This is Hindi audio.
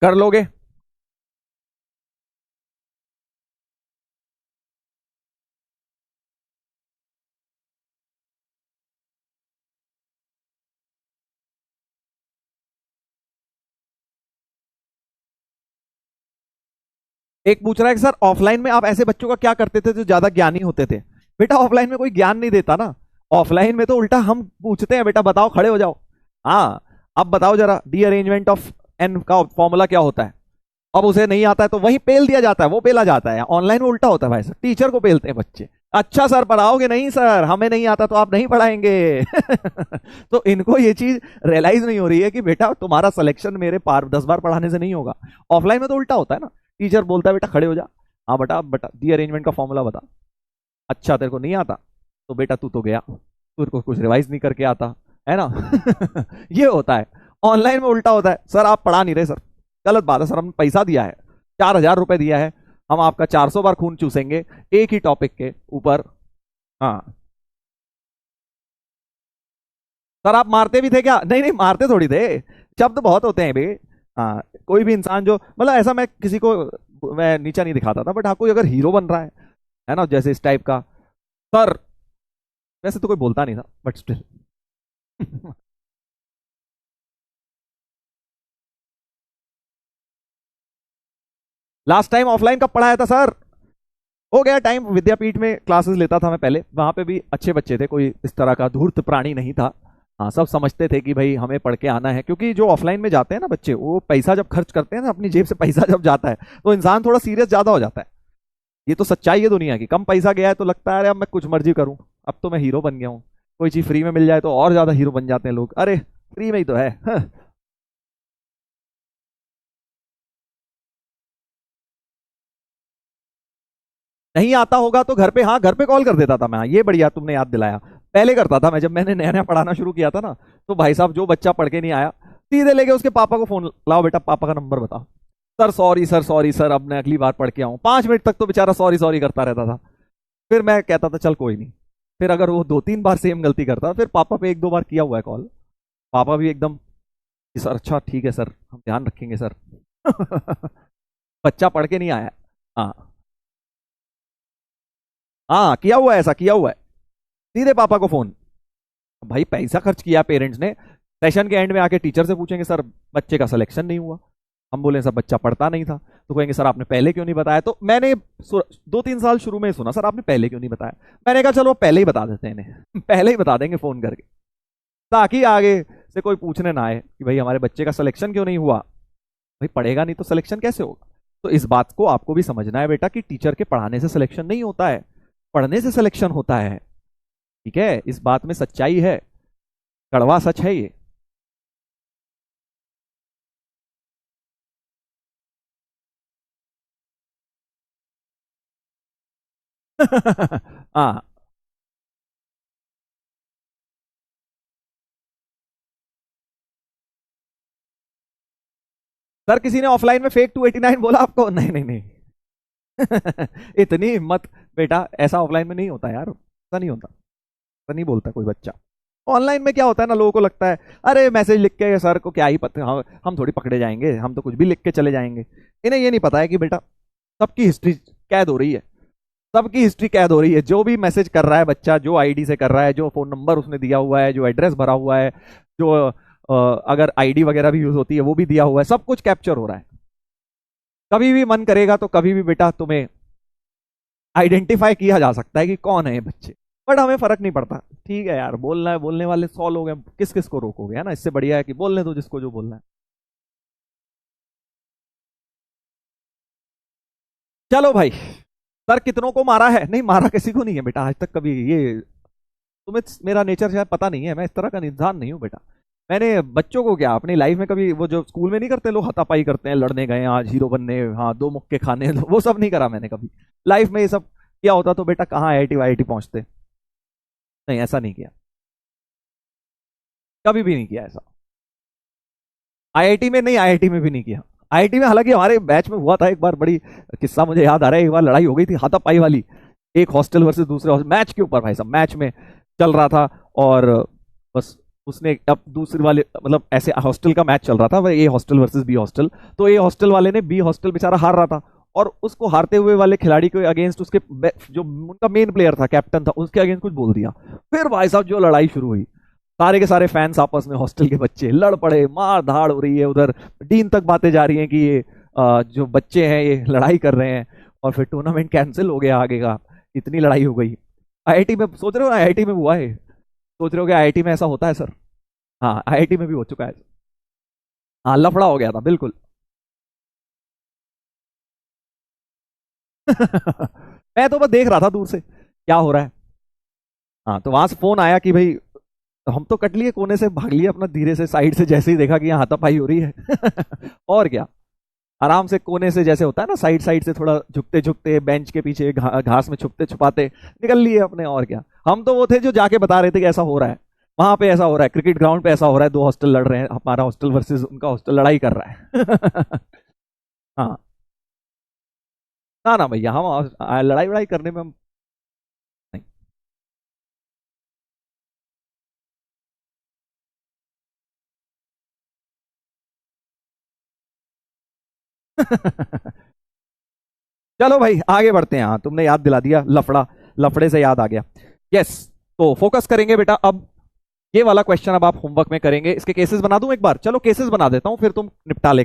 कर लोगे? एक पूछ रहा है कि सर ऑफलाइन में आप ऐसे बच्चों का क्या करते थे जो ज्यादा ज्ञानी होते थे? बेटा ऑफलाइन में कोई ज्ञान नहीं देता ना। ऑफलाइन में तो उल्टा हम पूछते हैं, बेटा बताओ, खड़े हो जाओ। हाँ, अब बताओ जरा डी अरेंजमेंट ऑफ एन का फॉर्मूला क्या होता है। अब उसे नहीं आता है तो वही पेल दिया जाता है, वो पेला जाता है। ऑनलाइन में उल्टा होता है भाई साहब, टीचर को पेलते हैं बच्चे। अच्छा सर पढ़ाओगे? नहीं सर, हमें नहीं आता तो आप नहीं पढ़ाएंगे। तो इनको ये चीज रियलाइज नहीं हो रही है कि बेटा तुम्हारा सिलेक्शन मेरे पार 10 बार पढ़ाने से नहीं होगा। ऑफलाइन में तो उल्टा होता है ना। टीचर बोलता है बेटा खड़े हो जा। हाँ बेटा, बेटा डी अरेंजमेंट का फॉर्मूला बता। अच्छा तेरे को नहीं आता तो बेटा तू तो गया, तेरे को कुछ रिवाइज नहीं करके आता है ना। ये होता है। ऑनलाइन में उल्टा होता है, सर आप पढ़ा नहीं रहे सर, गलत बात है सर, हमने पैसा दिया है, 4,000 रुपए दिया है, हम आपका 400 बार खून चूसेंगे एक ही टॉपिक के ऊपर। हाँ सर आप मारते भी थे क्या? नहीं नहीं, मारते थोड़ी थे, शब्द बहुत होते हैं बे। हाँ, कोई भी इंसान जो, मतलब ऐसा मैं किसी को मैं नीचा नहीं दिखाता था, बट हाँ कोई अगर हीरो बन रहा है ना, जैसे इस टाइप का, सर, वैसे तो कोई बोलता नहीं था but still. Last time offline कब पढ़ाया था सर? हो गया टाइम। विद्यापीठ में क्लासेस लेता था मैं पहले, वहां पे भी अच्छे बच्चे थे, कोई इस तरह का धूर्त प्राणी नहीं था। हाँ, सब समझते थे कि भाई हमें पढ़ के आना है, क्योंकि जो ऑफलाइन में जाते हैं ना बच्चे, वो पैसा जब खर्च करते हैं ना, अपनी जेब से पैसा जब जाता है तो इंसान थोड़ा सीरियस ज्यादा हो जाता है। ये तो सच्चाई है दुनिया की। कम पैसा गया है तो लगता है अरे अब मैं कुछ मर्जी करूं, अब तो मैं हीरो बन गया हूं। कोई चीज फ्री में मिल जाए तो और ज्यादा हीरो बन जाते हैं लोग, अरे फ्री में ही तो है। हाँ। नहीं आता होगा तो घर पे, हाँ घर पे कॉल कर देता था मैं। हाँ, ये बढ़िया तुमने याद दिलाया। पहले करता था मैं, जब मैंने नया नया पढ़ाना शुरू किया था ना, तो भाई साहब जो बच्चा पढ़ के नहीं आया, सीधे लेके उसके पापा को फोन, लाओ बेटा पापा का नंबर बताओ। Sir sorry sir, sorry sir, अब मैं अगली बार पढ़ के आऊँ। 5 मिनट तक तो बेचारा सॉरी सॉरी करता रहता था। फिर मैं कहता था चल कोई नहीं। फिर अगर वो 2-3 बार सेम गलती करता, फिर पापा पे 1-2 बार किया हुआ है कॉल। पापा भी एकदम कि सर अच्छा ठीक है सर, हम ध्यान रखेंगे सर। बच्चा पढ़ के नहीं आया। हाँ हाँ, किया हुआ है, ऐसा किया हुआ है। सीधे पापा को फोन। भाई पैसा खर्च किया पेरेंट्स ने, सेशन के एंड में आके टीचर से पूछेंगे सर बच्चे का सिलेक्शन नहीं हुआ। हम बोले सर बच्चा पढ़ता नहीं था, तो कहेंगे सर आपने पहले क्यों नहीं बताया। तो मैंने 2-3 साल शुरू में ही सुना, सर आपने पहले क्यों नहीं बताया। मैंने कहा चलो पहले ही बता देते हैं इन्हें। पहले ही बता देंगे फोन करके, ताकि आगे से कोई पूछने ना आए कि भाई हमारे बच्चे का सिलेक्शन क्यों नहीं हुआ। भाई पढ़ेगा नहीं तो सिलेक्शन कैसे होगा। तो इस बात को आपको भी समझना है बेटा कि टीचर के पढ़ाने से सिलेक्शन नहीं होता है, पढ़ने से सिलेक्शन होता है। ठीक है, इस बात में सच्चाई है, कड़वा सच है ये। हाँ सर, किसी ने ऑफलाइन में फेक 289 बोला आपको? नहीं नहीं नहीं। इतनी हिम्मत बेटा, ऐसा ऑफलाइन में नहीं होता यार, ऐसा नहीं होता, ऐसा नहीं बोलता कोई बच्चा। ऑनलाइन में क्या होता है ना, लोगों को लगता है अरे मैसेज लिख के सर को क्या ही पता, हम थोड़ी पकड़े जाएंगे, हम तो कुछ भी लिख के चले जाएंगे। इन्हें ये नहीं पता है कि बेटा सबकी हिस्ट्री कैद हो रही है, सबकी हिस्ट्री कैद हो रही है। जो भी मैसेज कर रहा है बच्चा, जो आईडी से कर रहा है, जो फोन नंबर उसने दिया हुआ है, जो एड्रेस भरा हुआ है, जो अगर आईडी वगैरह भी यूज होती है वो भी दिया हुआ है, सब कुछ कैप्चर हो रहा है। कभी भी मन करेगा तो कभी भी बेटा तुम्हें आइडेंटिफाई किया जा सकता है कि कौन है ये बच्चे। बट हमें फर्क नहीं पड़ता, ठीक है यार, बोलना है, बोलने वाले 100 लोग हैं, किस किस को रोकोगे, है ना। इससे बढ़िया है कि बोलने दो जिसको जो बोलना है। चलो भाई, सर कितनों को मारा है? नहीं मारा किसी को नहीं है बेटा आज तक कभी। ये तुम्हें मेरा नेचर शायद पता नहीं है, मैं इस तरह का इंसान नहीं हूँ बेटा। मैंने बच्चों को क्या अपनी लाइफ में कभी, वो जो स्कूल में नहीं करते लोग, हाथापाई करते हैं, लड़ने गए आज हीरो बनने, हाँ 2 मुक्के खाने, वो सब नहीं करा मैंने कभी लाइफ में। ये सब किया होता तो बेटा कहाँ आईआईटी वाईआईटी पहुंचते। नहीं ऐसा नहीं किया, कभी भी नहीं किया ऐसा। आईआईटी में नहीं, आईआईटी में भी नहीं किया। आईआईटी में हालांकि हमारे बैच में हुआ था एक बार, बड़ी किस्सा मुझे याद आ रहा है, एक बार लड़ाई हो गई थी हाथापाई वाली, एक हॉस्टल वर्सेस दूसरे हॉस्टल, मैच के ऊपर भाई साहब, मैच में चल रहा था। और बस उसने अब दूसरी वाले, मतलब ऐसे हॉस्टल का मैच चल रहा था, वह ए हॉस्टल वर्सेस बी हॉस्टल। तो ए हॉस्टल वाले ने बी हॉस्टल बेचारा हार रहा था, और उसको हारते हुए वाले खिलाड़ी के अगेंस्ट उसके जो उनका मेन प्लेयर था, कैप्टन था, उसके अगेंस्ट कुछ बोल दिया। फिर भाई साहब जो लड़ाई शुरू हुई, सारे के सारे फैंस आपस में, हॉस्टल के बच्चे लड़ पड़े, मार धाड़ हो रही है उधर, डीन तक बातें जा रही हैं कि ये जो बच्चे हैं ये लड़ाई कर रहे हैं, और फिर टूर्नामेंट कैंसिल हो गया आगे का। इतनी लड़ाई हो गई। आईआईटी में सोच रहे हो ना, आईआईटी में हुआ है, सोच रहे हो कि आईआईटी में ऐसा होता है सर? हाँ, आईआईटी में भी हो चुका है। हाँ, लफड़ा हो गया था बिल्कुल। मैं तो बस देख रहा था दूर से क्या हो रहा है। हाँ, तो वहां से फोन आया कि भाई, हम तो कट लिए कोने से, भाग लिए अपना धीरे से साइड से, जैसे ही देखा कि यहाँ हाथापाई हो रही है। और क्या, आराम से कोने से, जैसे होता है ना साइड साइड से थोड़ा झुकते झुकते, बेंच के पीछे घास में छुपते छुपाते निकल लिए अपने। और क्या, हम तो वो थे जो जाके बता रहे थे कि ऐसा हो रहा है, वहां पे ऐसा हो रहा है, क्रिकेट ग्राउंड पे ऐसा हो रहा है, दो हॉस्टल लड़ रहे हैं, हमारा हॉस्टल वर्सेस उनका हॉस्टल लड़ाई कर रहा है। हाँ, ना ना भैया, हम लड़ाई वड़ाई करने में हम नहीं। चलो भाई आगे बढ़ते हैं। हाँ, तुमने याद दिला दिया लफड़ा, लफड़े से याद आ गया। यस, तो फोकस करेंगे बेटा अब। ये वाला क्वेश्चन अब आप होमवर्क में करेंगे। इसके केसेस बना दूं एक बार? चलो केसेस बना देता हूं, फिर तुम निपटा ले।